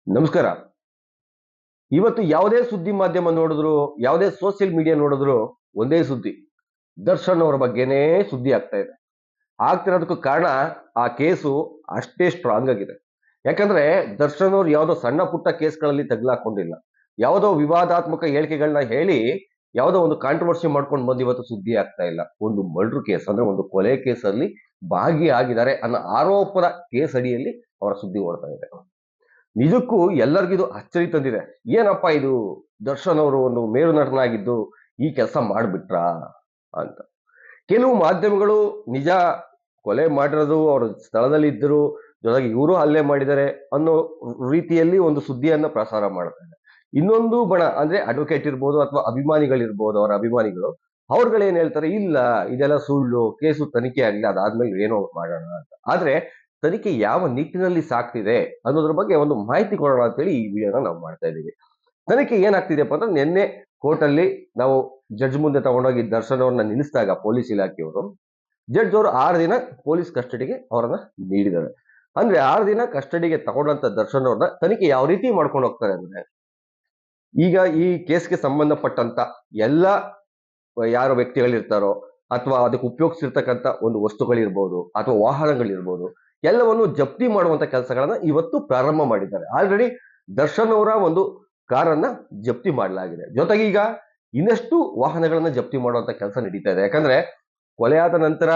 ನಮಸ್ಕಾರ. ಇವತ್ತು ಯಾವುದೇ ಸುದ್ದಿ ಮಾಧ್ಯಮ ನೋಡಿದ್ರು, ಯಾವುದೇ ಸೋಷಿಯಲ್ ಮೀಡಿಯಾ ನೋಡಿದ್ರು ಒಂದೇ ಸುದ್ದಿ. ದರ್ಶನ್ ಅವರ ಬಗ್ಗೆನೇ ಸುದ್ದಿ ಆಗ್ತಾ ಇದೆ. ಆಗ್ತಿರೋದಕ್ಕೂ ಕಾರಣ ಆ ಕೇಸು ಅಷ್ಟೇ ಸ್ಟ್ರಾಂಗ್ ಆಗಿದೆ. ಯಾಕಂದ್ರೆ ದರ್ಶನ್ ಅವರು ಯಾವುದೋ ಸಣ್ಣ ಪುಟ್ಟ ಕೇಸ್ಗಳಲ್ಲಿ ತಗಲಾಕೊಂಡಿಲ್ಲ. ಯಾವುದೋ ವಿವಾದಾತ್ಮಕ ಹೇಳಿಕೆಗಳನ್ನ ಹೇಳಿ ಯಾವುದೋ ಒಂದು ಕಾಂಟ್ರವರ್ಸಿ ಮಾಡ್ಕೊಂಡು ಬಂದು ಇವತ್ತು ಸುದ್ದಿ ಆಗ್ತಾ ಇಲ್ಲ. ಒಂದು ಮರ್ಡರ್ ಕೇಸ್ ಅಂದ್ರೆ ಒಂದು ಕೊಲೆ ಕೇಸಲ್ಲಿ ಭಾಗಿಯಾಗಿದ್ದಾರೆ ಅನ್ನೋ ಆರೋಪದ ಕೇಸ್ ಅಡಿಯಲ್ಲಿ ಅವರ ಸುದ್ದಿ ಓಡ್ತಾ ಇದೆ. ನಿಜಕ್ಕೂ ಎಲ್ಲರಿಗಿದು ಅಚ್ಚರಿ ತಂದಿದೆ. ಏನಪ್ಪಾ ಇದು, ದರ್ಶನ್ ಅವರು ಒಂದು ಮೇರು ನಟನಾಗಿದ್ದು ಈ ಕೆಲಸ ಮಾಡ್ಬಿಟ್ರಾ ಅಂತ. ಕೆಲವು ಮಾಧ್ಯಮಗಳು ನಿಜ ಕೊಲೆ ಮಾಡಿರೋದು ಅವ್ರ ಸ್ಥಳದಲ್ಲಿ ಇದ್ದರು, ಜೊತೆಗೆ ಇವರು ಹಲ್ಲೆ ಮಾಡಿದ್ದಾರೆ ಅನ್ನೋ ರೀತಿಯಲ್ಲಿ ಒಂದು ಸುದ್ದಿಯನ್ನ ಪ್ರಸಾರ ಮಾಡ್ತಾರೆ. ಇನ್ನೊಂದು ಬಣ ಅಂದ್ರೆ ಅಡ್ವೊಕೇಟ್ ಇರ್ಬೋದು ಅಥವಾ ಅಭಿಮಾನಿಗಳಿರ್ಬೋದು, ಅವರ ಅಭಿಮಾನಿಗಳು ಅವ್ರುಗಳೇನ್ ಹೇಳ್ತಾರೆ, ಇಲ್ಲ ಇದೆಲ್ಲ ಸುಳ್ಳು, ಕೇಸು ತನಿಖೆ ಆಗಲಿ, ಅದಾದ್ಮೇಲೆ ಏನೋ ಮಾಡೋಣ ಅಂತ. ಆದ್ರೆ ತನಿಖೆ ಯಾವ ನಿಟ್ಟಿನಲ್ಲಿ ಸಾಗ್ತಿದೆ ಅನ್ನೋದ್ರ ಬಗ್ಗೆ ಒಂದು ಮಾಹಿತಿ ಕೊಡೋಣ ಅಂತೇಳಿ ಈ ವಿಡಿಯೋನ ನಾವು ಮಾಡ್ತಾ ಇದ್ದೀವಿ. ತನಿಖೆ ಏನಾಗ್ತಿದೆಯಪ್ಪ ಅಂದ್ರೆ, ನಿನ್ನೆ ಕೋರ್ಟಲ್ಲಿ ನಾವು ಜಡ್ಜ್ ಮುಂದೆ ತಗೊಂಡೋಗಿ ದರ್ಶನ್ ಅವ್ರನ್ನ ನಿಲ್ಲಿಸಿದಾಗ ಪೊಲೀಸ್ ಇಲಾಖೆಯವರು, ಜಡ್ಜ್ ಅವರು 6 ದಿನ ಪೊಲೀಸ್ ಕಸ್ಟಡಿಗೆ ಅವರನ್ನ ನೀಡಿದ್ದಾರೆ. ಅಂದ್ರೆ 6 ದಿನ ಕಸ್ಟಡಿಗೆ ತಗೊಂಡಂತ ದರ್ಶನ್ ಅವ್ರನ್ನ ತನಿಖೆ ಯಾವ ರೀತಿ ಮಾಡ್ಕೊಂಡು ಹೋಗ್ತಾರೆ ಅಂದ್ರೆ, ಈಗ ಈ ಕೇಸ್ಗೆ ಸಂಬಂಧಪಟ್ಟಂತ ಎಲ್ಲ ಯಾರು ವ್ಯಕ್ತಿಗಳಿರ್ತಾರೋ ಅಥವಾ ಅದಕ್ಕೆ ಉಪಯೋಗಿಸಿರ್ತಕ್ಕಂಥ ಒಂದು ವಸ್ತುಗಳಿರ್ಬೋದು ಅಥವಾ ವಾಹನಗಳಿರ್ಬೋದು, ಎಲ್ಲವನ್ನು ಜಪ್ತಿ ಮಾಡುವಂತ ಕೆಲಸಗಳನ್ನ ಇವತ್ತು ಪ್ರಾರಂಭ ಮಾಡಿದ್ದಾರೆ. ಆಲ್ರೆಡಿ ದರ್ಶನ್ ಅವರ ಒಂದು ಕಾರನ್ನ ಜಪ್ತಿ ಮಾಡಲಾಗಿದೆ. ಜೊತೆಗೆ ಈಗ ಇನ್ನಷ್ಟು ವಾಹನಗಳನ್ನ ಜಪ್ತಿ ಮಾಡುವಂತ ಕೆಲಸ ನಡೀತಾ ಇದೆ. ಯಾಕಂದ್ರೆ ಕೊಲೆಯಾದ ನಂತರ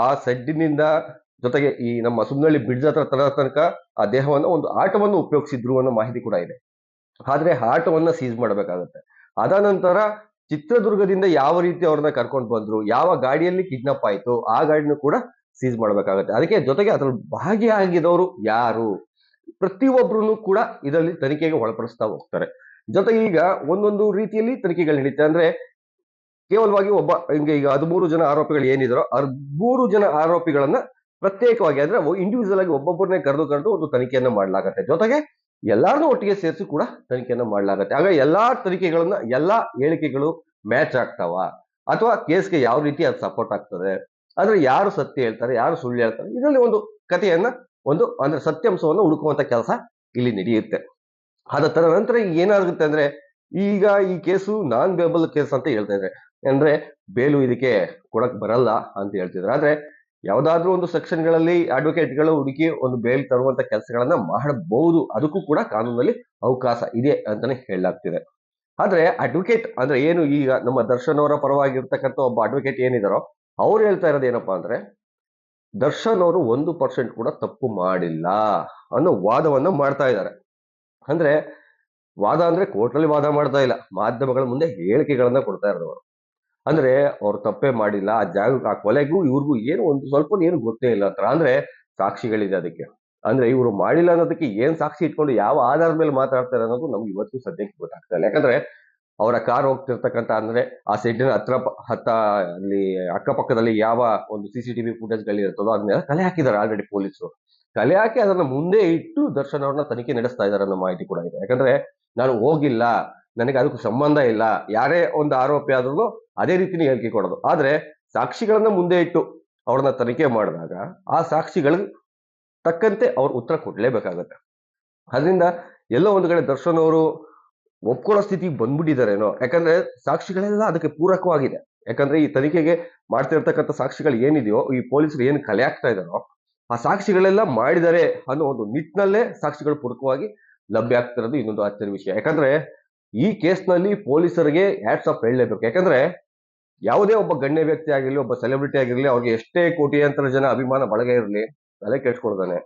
ಆ ಸೆಡ್ಡಿನಿಂದ, ಜೊತೆಗೆ ಈ ನಮ್ಮ ಸುಮ್ನಳ್ಳಿ ಬ್ರಿಡ್ಜ್ ಹತ್ರ ತರೋ ತನಕ ಆ ದೇಹವನ್ನು ಒಂದು ಆಟೋವನ್ನು ಉಪಯೋಗಿಸಿದ್ರು ಅನ್ನೋ ಮಾಹಿತಿ ಕೂಡ ಇದೆ. ಆದ್ರೆ ಆಟೋವನ್ನ ಸೀಸ್ ಮಾಡಬೇಕಾಗತ್ತೆ. ಅದ ನಂತರ ಚಿತ್ರದುರ್ಗದಿಂದ ಯಾವ ರೀತಿ ಅವ್ರನ್ನ ಕರ್ಕೊಂಡು ಬಂದ್ರು, ಯಾವ ಗಾಡಿಯಲ್ಲಿ ಕಿಡ್ನಾಪ್ ಆಯ್ತು, ಆ ಗಾಡಿನೂ ಕೂಡ ಸೀಸ್ ಮಾಡಬೇಕಾಗತ್ತೆ. ಅದಕ್ಕೆ ಜೊತೆಗೆ ಅದ್ರಲ್ಲಿ ಭಾಗಿಯಾಗಿದವರು ಯಾರು, ಪ್ರತಿಯೊಬ್ಬರನ್ನು ಕೂಡ ಇದರಲ್ಲಿ ತನಿಖೆಗೆ ಒಳಪಡಿಸ್ತಾ ಹೋಗ್ತಾರೆ. ಜೊತೆಗೆ ಈಗ ಒಂದೊಂದು ರೀತಿಯಲ್ಲಿ ತನಿಖೆಗಳು ನಡೀತೆ. ಅಂದ್ರೆ ಕೇವಲವಾಗಿ ಒಬ್ಬ ಹಿಂಗೆ ಈಗ 13 ಜನ ಆರೋಪಿಗಳು ಏನಿದಾರೋ 13 ಜನ ಆರೋಪಿಗಳನ್ನ ಪ್ರತ್ಯೇಕವಾಗಿ ಅಂದ್ರೆ ಇಂಡಿವಿಜುವಲ್ ಆಗಿ ಒಬ್ಬೊಬ್ಬರನ್ನೇ ಕರೆದು ಒಂದು ತನಿಖೆಯನ್ನ ಮಾಡಲಾಗತ್ತೆ. ಜೊತೆಗೆ ಎಲ್ಲಾರನ್ನೂ ಒಟ್ಟಿಗೆ ಸೇರಿಸಿ ಕೂಡ ತನಿಖೆಯನ್ನ ಮಾಡಲಾಗತ್ತೆ. ಆಗ ಎಲ್ಲಾ ತನಿಖೆಗಳನ್ನ, ಎಲ್ಲಾ ಹೇಳಿಕೆಗಳು ಮ್ಯಾಚ್ ಆಗ್ತಾವ ಅಥವಾ ಕೇಸ್ಗೆ ಯಾವ ರೀತಿ ಅದು ಸಪೋರ್ಟ್ ಆಗ್ತದೆ, ಆದ್ರೆ ಯಾರು ಸತ್ಯ ಹೇಳ್ತಾರೆ, ಯಾರು ಸುಳ್ಳು ಹೇಳ್ತಾರೆ, ಇದರಲ್ಲಿ ಒಂದು ಕಥೆಯನ್ನ, ಒಂದು ಅಂದ್ರೆ ಸತ್ಯಾಂಶವನ್ನು ಹುಡುಕುವಂತ ಕೆಲಸ ಇಲ್ಲಿ ನಡೆಯುತ್ತೆ. ಅದ ತರ ನಂತರ ಏನಾಗುತ್ತೆ ಅಂದ್ರೆ, ಈಗ ಈ ಕೇಸು ನಾನ್ ಬೇಬಲ್ ಕೇಸ್ ಅಂತ ಹೇಳ್ತಾ ಇದ್ದಾರೆ. ಅಂದ್ರೆ ಬೇಲು ಇದಕ್ಕೆ ಕೊಡಕ್ ಬರಲ್ಲ ಅಂತ ಹೇಳ್ತಿದ್ದಾರೆ. ಆದ್ರೆ ಯಾವ್ದಾದ್ರೂ ಒಂದು ಸೆಕ್ಷನ್ಗಳಲ್ಲಿ ಅಡ್ವೊಕೇಟ್ಗಳು ಹುಡುಕಿ ಒಂದು ಬೇಲ್ ತರುವಂತ ಕೆಲಸಗಳನ್ನ ಮಾಡಬಹುದು. ಅದಕ್ಕೂ ಕೂಡ ಕಾನೂನಲ್ಲಿ ಅವಕಾಶ ಇದೆ ಅಂತಾನೆ ಹೇಳಲಾಗ್ತಿದೆ. ಆದ್ರೆ ಅಡ್ವೊಕೇಟ್ ಅಂದ್ರೆ ಏನು, ಈಗ ನಮ್ಮ ದರ್ಶನ್ ಅವರ ಪರವಾಗಿರ್ತಕ್ಕಂಥ ಒಬ್ಬ ಅಡ್ವೊಕೇಟ್ ಏನಿದಾರೋ ಅವ್ರು ಹೇಳ್ತಾ ಇರೋದು ಏನಪ್ಪಾ ಅಂದ್ರೆ, ದರ್ಶನ್ ಅವರು 1% ಕೂಡ ತಪ್ಪು ಮಾಡಿಲ್ಲ ಅನ್ನೋ ವಾದವನ್ನ ಮಾಡ್ತಾ ಇದ್ದಾರೆ. ಅಂದ್ರೆ ವಾದ ಅಂದ್ರೆ ಕೋರ್ಟಲ್ಲಿ ವಾದ ಮಾಡ್ತಾ ಇಲ್ಲ, ಮಾಧ್ಯಮಗಳ ಮುಂದೆ ಹೇಳಿಕೆಗಳನ್ನ ಕೊಡ್ತಾ ಇರೋದು ಅವರು. ಅಂದ್ರೆ ಅವ್ರು ತಪ್ಪೇ ಮಾಡಿಲ್ಲ, ಆ ಜಾಗಕ್ಕೆ, ಆ ಕೊಲೆಗೂ ಇವ್ರಿಗೂ ಏನು ಒಂದು ಸ್ವಲ್ಪ ಏನು ಗೊತ್ತೇ ಇಲ್ಲ ಅಂತ. ಅಂದ್ರೆ ಸಾಕ್ಷಿಗಳಿದೆ ಅದಕ್ಕೆ. ಅಂದ್ರೆ ಇವರು ಮಾಡಿಲ್ಲ ಅನ್ನೋದಕ್ಕೆ ಏನ್ ಸಾಕ್ಷಿ ಇಟ್ಕೊಂಡು ಯಾವ ಆಧಾರದ ಮೇಲೆ ಮಾತಾಡ್ತಾರೆ ಅನ್ನೋದು ನಮ್ಗೆ ಇವತ್ತು ಸದ್ಯಕ್ಕೆ ಗೊತ್ತಾಗ್ತಾ ಇಲ್ಲ. ಯಾಕಂದ್ರೆ ಅವರ ಕಾರ್ ಹೋಗ್ತಿರ್ತಕ್ಕಂಥ, ಅಂದ್ರೆ ಆ ಸೆಡ್ಡಿನ ಹತ್ತ ಅಲ್ಲಿ ಅಕ್ಕಪಕ್ಕದಲ್ಲಿ ಯಾವ ಒಂದು CCTV ಫುಟೇಜ್ಗಳಿರುತ್ತದೋ ಅದನ್ನೆಲ್ಲ ಕಲೆ ಹಾಕಿದ್ದಾರೆ ಆಲ್ರೆಡಿ ಪೊಲೀಸರು. ಕಲೆ ಹಾಕಿ ಅದನ್ನ ಮುಂದೆ ಇಟ್ಟು ದರ್ಶನ್ ಅವ್ರನ್ನ ತನಿಖೆ ನಡೆಸ್ತಾ ಇದ್ದಾರೆ ಅನ್ನೋ ಮಾಹಿತಿ ಕೂಡ ಇದೆ. ಯಾಕಂದ್ರೆ ನಾನು ಹೋಗಿಲ್ಲ, ನನಗೆ ಅದಕ್ಕೂ ಸಂಬಂಧ ಇಲ್ಲ, ಯಾರೇ ಒಂದು ಆರೋಪಿ ಆದ್ರೂ ಅದೇ ರೀತಿನೇ ಹೇಳಿಕೆ ಕೊಡೋದು. ಆದ್ರೆ ಸಾಕ್ಷಿಗಳನ್ನ ಮುಂದೆ ಇಟ್ಟು ಅವ್ರನ್ನ ತನಿಖೆ ಮಾಡಿದಾಗ ಆ ಸಾಕ್ಷಿಗಳಿಗೆ ತಕ್ಕಂತೆ ಅವ್ರು ಉತ್ತರ ಕೊಡ್ಲೇಬೇಕಾಗತ್ತೆ. ಅದರಿಂದ ಎಲ್ಲೋ ಒಂದು ಕಡೆ ದರ್ಶನ್ ಅವರು ಒಪ್ಕೊಳ್ಳೋ ಸ್ಥಿತಿಗೆ ಬಂದ್ಬಿಟ್ಟಿದ್ದಾರೇನೋ. ಯಾಕಂದ್ರೆ ಸಾಕ್ಷಿಗಳೆಲ್ಲ ಅದಕ್ಕೆ ಪೂರಕವಾಗಿದೆ. ಯಾಕಂದ್ರೆ ಈ ತನಿಖೆಗೆ ಮಾಡ್ತಿರ್ತಕ್ಕಂಥ ಸಾಕ್ಷಿಗಳು ಏನಿದೆಯೋ, ಈ ಪೊಲೀಸರು ಏನು ಕಲೆ ಹಾಕ್ತಾ ಇದಾರೋ ಆ ಸಾಕ್ಷಿಗಳೆಲ್ಲ ಮಾಡಿದ್ದಾರೆ ಅನ್ನೋ ಒಂದು ನಿಟ್ಟಿನಲ್ಲೇ ಸಾಕ್ಷಿಗಳು ಪೂರಕವಾಗಿ ಲಭ್ಯ ಆಗ್ತಿರೋದು ಇನ್ನೊಂದು ಆಶ್ಚರ್ಯ ವಿಷಯ. ಯಾಕಂದ್ರೆ ಈ ಕೇಸ್ನಲ್ಲಿ ಪೊಲೀಸರಿಗೆ ಹ್ಯಾಟ್ಸ್ ಆಫ್ ಹೇಳಲೇಬೇಕು. ಯಾಕಂದ್ರೆ ಯಾವುದೇ ಒಬ್ಬ ಗಣ್ಯ ವ್ಯಕ್ತಿ ಆಗಿರ್ಲಿ, ಒಬ್ಬ ಸೆಲೆಬ್ರಿಟಿ ಆಗಿರ್ಲಿ, ಅವ್ರಿಗೆ ಎಷ್ಟೇ ಕೋಟಿಯಂತರ ಜನ ಅಭಿಮಾನ ಬಳಗ ಇರಲಿ, ತಲೆ ಕೆಡ್ಸ್ಕೊಳ್ತಾನೆ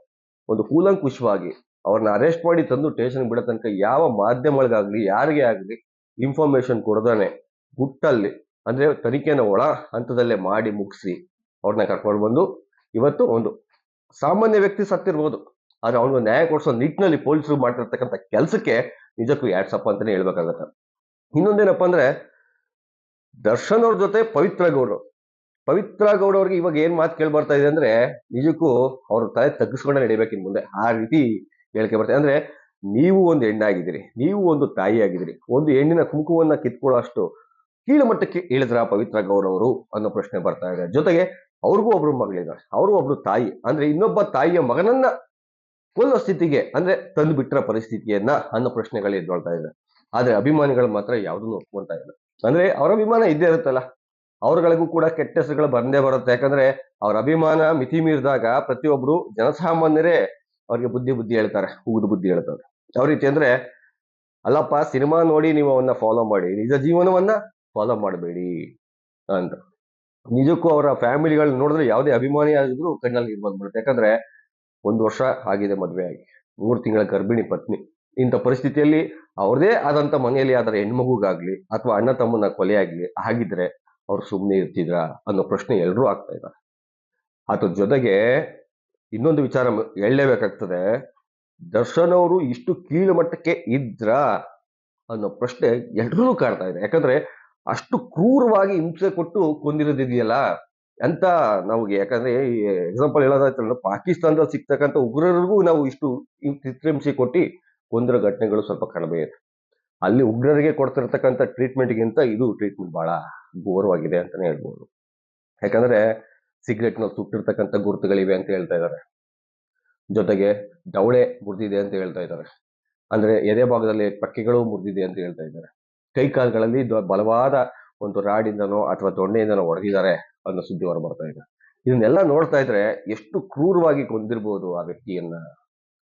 ಒಂದು ಕೂಲಂಕುಷವಾಗಿ ಅವ್ರನ್ನ ಅರೆಸ್ಟ್ ಮಾಡಿ ತಂದು ಸ್ಟೇಷನ್ ಬಿಡೋ ತನಕ ಯಾವ ಮಾಧ್ಯಮಗಳಿಗಾಗ್ಲಿ, ಯಾರಿಗೇ ಆಗ್ಲಿ ಇನ್ಫಾರ್ಮೇಶನ್ ಕೊಡದಾನೆ ಗುಟ್ಟಲ್ಲಿ, ಅಂದ್ರೆ ತನಿಖೆನ ಒಳ ಹಂತದಲ್ಲೇ ಮಾಡಿ ಮುಗಿಸಿ ಅವ್ರನ್ನ ಕರ್ಕೊಂಡು ಬಂದು, ಇವತ್ತು ಒಂದು ಸಾಮಾನ್ಯ ವ್ಯಕ್ತಿ ಸತ್ತಿರ್ಬೋದು, ಆದ್ರೆ ಅವ್ನಿಗೆ ನ್ಯಾಯ ಕೊಡಿಸೋ ನಿಟ್ಟಿನಲ್ಲಿ ಪೊಲೀಸರು ಮಾಡ್ತಿರ್ತಕ್ಕಂಥ ಕೆಲಸಕ್ಕೆ ನಿಜಕ್ಕೂ ಹ್ಯಾಟ್ಸ್ ಆಫ್ ಅಂತಾನೆ ಹೇಳ್ಬೇಕಾಗತ್ತೆ. ಇನ್ನೊಂದೇನಪ್ಪ ಅಂದ್ರೆ, ದರ್ಶನ್ ಅವ್ರ ಜೊತೆ ಪವಿತ್ರ ಗೌಡ ಅವ್ರಿಗೆ ಇವಾಗ ಏನ್ ಮಾತು ಕೇಳಿ ಬರ್ತಾ ಇದೆ ಅಂದ್ರೆ, ನಿಜಕ್ಕೂ ಅವ್ರ ತಲೆ ತಗ್ಗಿಸ್ಕೊಂಡೆ ನಡಿಬೇಕು ಇನ್ ಮುಂದೆ, ಆ ರೀತಿ ಹೇಳಿಕೆ ಬರ್ತಾ ಇದೆ. ಅಂದ್ರೆ ನೀವು ಒಂದು ಹೆಣ್ಣಾಗಿದ್ದೀರಿ, ನೀವು ಒಂದು ತಾಯಿ ಆಗಿದ್ದೀರಿ, ಒಂದು ಹೆಣ್ಣಿನ ಕುಂಕುಮವನ್ನ ಕಿತ್ಕೊಳ್ಳೋ ಅಷ್ಟು ಕೀಳು ಮಟ್ಟಕ್ಕೆ ಇಳಿದ್ರ ಪವಿತ್ರ ಗೌಡ ಅವರು ಅನ್ನೋ ಪ್ರಶ್ನೆ ಬರ್ತಾ ಇದೆ. ಜೊತೆಗೆ ಅವ್ರಿಗೂ ಒಬ್ರು ಮಗಳಿದ್ದಾರೆ, ಅವರು ಒಬ್ರು ತಾಯಿ. ಅಂದ್ರೆ ಇನ್ನೊಬ್ಬ ತಾಯಿಯ ಮಗನನ್ನ ಕೊಲ್ಲೋ ಸ್ಥಿತಿಗೆ ಅಂದ್ರೆ ತಂದು ಬಿಟ್ರ ಪರಿಸ್ಥಿತಿಯನ್ನ ಅನ್ನೋ ಪ್ರಶ್ನೆಗಳು ಎದ್ದೊಳ್ತಾ ಇದೆ. ಆದ್ರೆ ಅಭಿಮಾನಿಗಳು ಮಾತ್ರ ಯಾವುದನ್ನು ಒಪ್ಕೊಂತಾ ಇಲ್ಲ. ಅಂದ್ರೆ ಅವರ ಅಭಿಮಾನ ಇದ್ದೇ ಇರುತ್ತಲ್ಲ, ಅವ್ರಗಳಿಗೂ ಕೂಡ ಕೆಟ್ಟ ಹೆಸರುಗಳು ಬಂದೇ ಬರುತ್ತೆ. ಯಾಕಂದ್ರೆ ಅವ್ರ ಅಭಿಮಾನ ಮಿತಿ ಮೀರಿದಾಗ ಪ್ರತಿಯೊಬ್ರು ಜನಸಾಮಾನ್ಯರೇ ಅವ್ರಿಗೆ ಬುದ್ಧಿ ಹೇಳ್ತಾರೆ, ಉಗಿದು ಬುದ್ಧಿ ಹೇಳ್ತಾರೆ. ಯಾವ ರೀತಿ ಅಂದ್ರೆ, ಅಲ್ಲಪ್ಪ ಸಿನಿಮಾ ನೋಡಿ ನೀವು ಅವನ್ನ ಫಾಲೋ ಮಾಡಿ, ನಿಜ ಜೀವನವನ್ನ ಫಾಲೋ ಮಾಡಬೇಡಿ ಅಂತ. ನಿಜಕ್ಕೂ ಅವರ ಫ್ಯಾಮಿಲಿಗಳು ನೋಡಿದ್ರೆ ಯಾವುದೇ ಅಭಿಮಾನಿ ಆಗಿದ್ರು ಕಣ್ಣಲ್ಲಿ ನೀರು ಬಂದ್ಬಿಡುತ್ತೆ. ಯಾಕಂದ್ರೆ 1 ವರ್ಷ ಆಗಿದೆ ಮದುವೆ ಆಗಿ, 3 ತಿಂಗಳ ಗರ್ಭಿಣಿ ಪತ್ನಿ. ಇಂಥ ಪರಿಸ್ಥಿತಿಯಲ್ಲಿ ಅವ್ರದೇ ಆದಂತ ಮನೆಯಲ್ಲಿ ಆದ್ರೆ ಹೆಣ್ಮಗುಗಾಗ್ಲಿ ಅಥವಾ ಅಣ್ಣ ತಮ್ಮನ ಕೊಲೆ ಆಗ್ಲಿ ಆಗಿದ್ರೆ ಅವ್ರು ಸುಮ್ಮನೆ ಇರ್ತಿದ್ರ ಅನ್ನೋ ಪ್ರಶ್ನೆ ಎಲ್ಲರೂ ಆಗ್ತಾ ಇದ್ದಾರೆ. ಅದ್ರ ಜೊತೆಗೆ ಇನ್ನೊಂದು ವಿಚಾರ ಹೇಳಲೇಬೇಕಾಗ್ತದೆ. ದರ್ಶನ್ ಅವರು ಇಷ್ಟು ಕೀಳು ಮಟ್ಟಕ್ಕೆ ಇದ್ರ ಅನ್ನೋ ಪ್ರಶ್ನೆ ಎಲ್ರೂ ಕಾಡ್ತಾ ಇದೆ. ಯಾಕಂದ್ರೆ ಅಷ್ಟು ಕ್ರೂರವಾಗಿ ಹಿಂಸೆ ಕೊಟ್ಟು ಕೊಂದಿರೋದಿದೆಯಲ್ಲ ಅಂತ ನಮಗೆ. ಯಾಕಂದ್ರೆ ಎಕ್ಸಾಂಪಲ್ ಹೇಳೋದಾಯ್ತಂದ್ರೆ, ಪಾಕಿಸ್ತಾನದಲ್ಲಿ ಸಿಗ್ತಕ್ಕಂಥ ಉಗ್ರರಿಗೂ ನಾವು ಇಷ್ಟು ಚಿತ್ರಹಿಂಸೆ ಕೊಟ್ಟು ಕೊಂದಿರೋ ಘಟನೆಗಳು ಸ್ವಲ್ಪ ಕಡಿಮೆ ಇದೆ. ಅಲ್ಲಿ ಉಗ್ರರಿಗೆ ಕೊಡ್ತಿರ್ತಕ್ಕಂಥ ಟ್ರೀಟ್ಮೆಂಟ್ಗಿಂತ ಇದು ಟ್ರೀಟ್ಮೆಂಟ್ ಬಹಳ ಘೋರವಾಗಿದೆ ಅಂತಾನೆ ಹೇಳ್ಬೋದು. ಯಾಕಂದ್ರೆ ಸಿಗರೆಟ್ ನಲ್ಲಿ ಸುಟ್ಟಿರ್ತಕ್ಕಂಥ ಗುರುತುಗಳಿವೆ ಅಂತ ಹೇಳ್ತಾ ಇದ್ದಾರೆ. ಜೊತೆಗೆ ದವಳೆ ಮುರಿದಿದೆ ಅಂತ ಹೇಳ್ತಾ ಇದ್ದಾರೆ. ಅಂದ್ರೆ ಎದೆ ಭಾಗದಲ್ಲಿ ಪಕ್ಕೆಗಳು ಮುರಿದಿದೆ ಅಂತ ಹೇಳ್ತಾ ಇದ್ದಾರೆ. ಕೈ ಕಾಲುಗಳಲ್ಲಿ ಬಲವಾದ ಒಂದು ರಾಡಿಂದನೋ ಅಥವಾ ದೊಣ್ಣೆಯಿಂದನೋ ಹೊಡೆದಿದ್ದಾರೆ ಅನ್ನೋ ಸುದ್ದಿ ಹೊರ ಬರ್ತಾ ಇದೆ. ಇದನ್ನೆಲ್ಲ ನೋಡ್ತಾ ಇದ್ರೆ ಎಷ್ಟು ಕ್ರೂರವಾಗಿ ಕೊಂದಿರ್ಬೋದು ಆ ವ್ಯಕ್ತಿಯನ್ನ.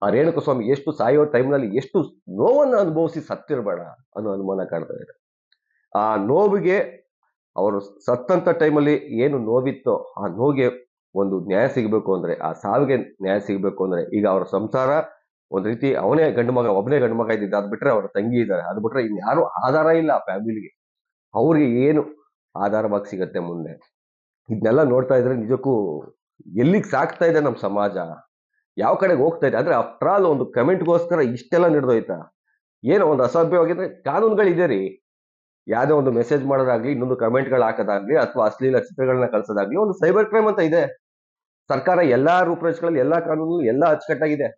ಆ ರೇಣುಕಸ್ವಾಮಿ ಎಷ್ಟು ಸಾಯೋ ಟೈಮ್ನಲ್ಲಿ ಎಷ್ಟು ನೋವನ್ನು ಅನುಭವಿಸಿ ಸತ್ತಿರಬೇಡ ಅನ್ನೋ ಅನುಮಾನ ಕಾಡ್ತಾ ಇದೆ. ಆ ನೋವಿಗೆ ಅವರು ಸತ್ತಂತ ಟೈಮಲ್ಲಿ ಏನು ನೋವಿತ್ತೋ ಆ ನೋವಿಗೆ ಒಂದು ನ್ಯಾಯ ಸಿಗಬೇಕು ಅಂದ್ರೆ, ಆ ಸಾವಿಗೆ ನ್ಯಾಯ ಸಿಗಬೇಕು ಅಂದ್ರೆ, ಈಗ ಅವರ ಸಂಸಾರ ಒಂದ್ ರೀತಿ ಅವನೇ ಗಂಡು ಮಗ, ಒಬ್ಬನೇ ಗಂಡು ಮಗ ಇದ್ದಿದ್ದ, ಅದ್ ಬಿಟ್ರೆ ಅವರ ತಂಗಿ ಇದ್ದಾರೆ, ಅದ್ ಬಿಟ್ರೆ ಇನ್ಯಾರು ಆಧಾರ ಇಲ್ಲ ಆ ಫ್ಯಾಮಿಲಿಗೆ. ಅವ್ರಿಗೆ ಏನು ಆಧಾರವಾಗಿ ಸಿಗತ್ತೆ ಮುಂದೆ? ಇದನ್ನೆಲ್ಲ ನೋಡ್ತಾ ಇದ್ರೆ ನಿಜಕ್ಕೂ ಎಲ್ಲಿಗೆ ಸಾಕ್ತಾ ಇದೆ ನಮ್ಮ ಸಮಾಜ, ಯಾವ ಕಡೆಗೆ ಹೋಗ್ತಾ ಇದೆ? ಅಂದ್ರೆ ಆಫ್ಟರ್ ಆಲ್ ಒಂದು ಕಮೆಂಟ್ಗೋಸ್ಕರ ಇಷ್ಟೆಲ್ಲ ನಡೆದೋಯ್ತಾ? ಏನೋ ಒಂದು ಅಸಭ್ಯವಾಗಿದ್ರೆ ಕಾನೂನುಗಳಿದೆ ರೀ. ಯಾವ್ದೋ ಒಂದು ಮೆಸೇಜ್ ಮಾಡೋದಾಗ್ಲಿ, ಇನ್ನೊಂದು ಕಮೆಂಟ್ಗಳು ಹಾಕೋದಾಗ್ಲಿ, ಅಥವಾ ಅಶ್ಲೀಲ ಚಿತ್ರಗಳನ್ನ ಕಳ್ಸೋದಾಗ್ಲಿ, ಒಂದು ಸೈಬರ್ ಕ್ರೈಮ್ ಅಂತ ಇದೆ. ಸರ್ಕಾರ ಎಲ್ಲಾ ರೂಪರೇಷೆಗಳಲ್ಲಿ, ಎಲ್ಲಾ ಕಾನೂನು, ಎಲ್ಲಾ ಅಚ್ಚುಕಟ್ಟಾಗಿದೆ.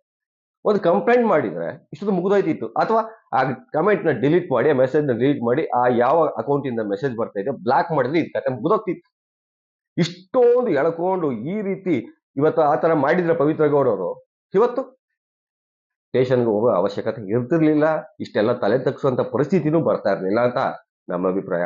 ಒಂದು ಕಂಪ್ಲೇಂಟ್ ಮಾಡಿದ್ರೆ ಇಷ್ಟೊಂದು ಮುಗಿದೋಯ್ತಿತ್ತು. ಅಥವಾ ಆ ಕಮೆಂಟ್ ನ ಡಿಲೀಟ್ ಮಾಡಿ, ಆ ಮೆಸೇಜ್ ನ ಡಿಲೀಟ್ ಮಾಡಿ, ಆ ಯಾವ ಅಕೌಂಟ್ ಇಂದ ಮೆಸೇಜ್ ಬರ್ತಾ ಇದೆ ಬ್ಲಾಕ್ ಮಾಡಿದ್ರೆ ಇದು ಕತೆ ಮುಗಿದೋಗ್ತಿತ್ತು. ಇಷ್ಟೊಂದು ಎಳ್ಕೊಂಡು ಈ ರೀತಿ ಇವತ್ತು ಆ ತರ ಮಾಡಿದ್ರೆ ಪವಿತ್ರ ಗೌಡ ಅವರು ಇವತ್ತು ಸ್ಟೇಷನ್ಗೆ ಹೋಗೋ ಅವಶ್ಯಕತೆ ಇರ್ತಿರ್ಲಿಲ್ಲ. ಇಷ್ಟೆಲ್ಲ ತಲೆ ತಗ್ಸುವಂತ ಪರಿಸ್ಥಿತಿನೂ ಬರ್ತಾ ಇರ್ಲಿಲ್ಲ ಅಂತ ನಮ್ಮ ಅಭಿಪ್ರಾಯ.